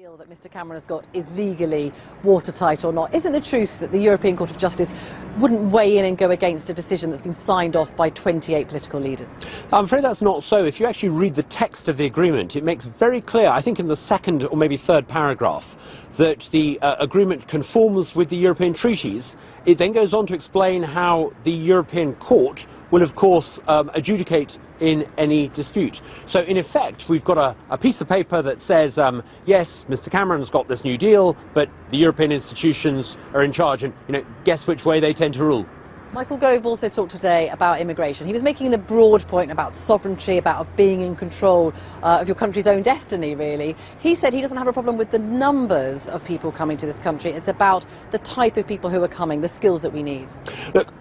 deal that Mr Cameron has got is legally watertight or not. Isn't the truth that the European Court of Justice wouldn't weigh in and go against a decision that's been signed off by 28 political leaders? I'm afraid that's not so. If you actually read the text of the agreement, it makes very clear, I think in the second or maybe third paragraph, that the agreement conforms with the European treaties. It then goes on to explain how the European Court will, of course, adjudicate in any dispute. So, in effect, we've got a piece of paper that says, yes, Mr Cameron's got this new deal, but the European institutions are in charge, and, guess which way they tend to rule. Michael Gove also talked today about immigration. He was making the broad point about sovereignty, about being in control of your country's own destiny, really. He said he doesn't have a problem with the numbers of people coming to this country. It's about the type of people who are coming, the skills that we need. Look,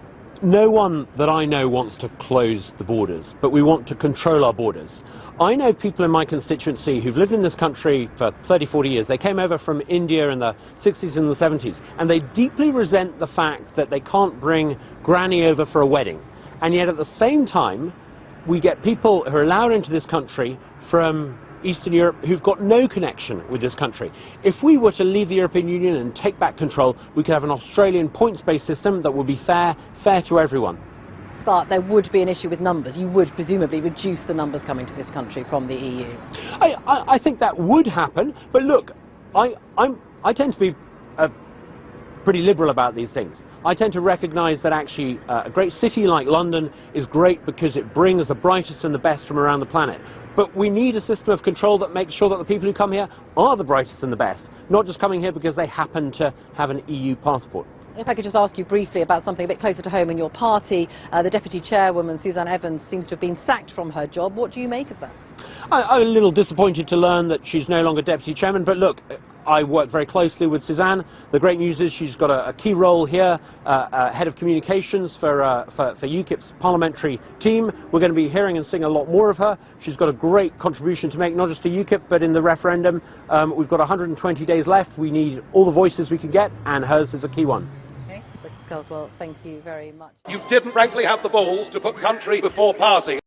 no one that I know wants to close the borders, but we want to control our borders. I know people in my constituency who've lived in this country for 30, 40 years. They came over from India in the 60s and the 70s, and they deeply resent the fact that they can't bring granny over for a wedding. And yet at the same time, we get people who are allowed into this country from Eastern Europe who've got no connection with this country. If we were to leave the European Union and take back control, we could have an Australian points-based system that would be fair to everyone. But there would be an issue with numbers. You would presumably reduce the numbers coming to this country from the EU. I think that would happen, but look, I tend to be pretty liberal about these things. I tend to recognise that actually a great city like London is great because it brings the brightest and the best from around the planet. But we need a system of control that makes sure that the people who come here are the brightest and the best, not just coming here because they happen to have an EU passport. If I could just ask you briefly about something a bit closer to home in your party, the deputy chairwoman, Suzanne Evans, seems to have been sacked from her job. What do you make of that? I'm a little disappointed to learn that she's no longer deputy chairman, but look, I work very closely with Suzanne. The great news is she's got a key role here, head of communications for UKIP's parliamentary team. We're going to be hearing and seeing a lot more of her. She's got a great contribution to make, not just to UKIP, but in the referendum. We've got 120 days left. We need all the voices we can get, and hers is a key one. Okay, Carswell, thank you very much. You didn't frankly have the balls to put country before party.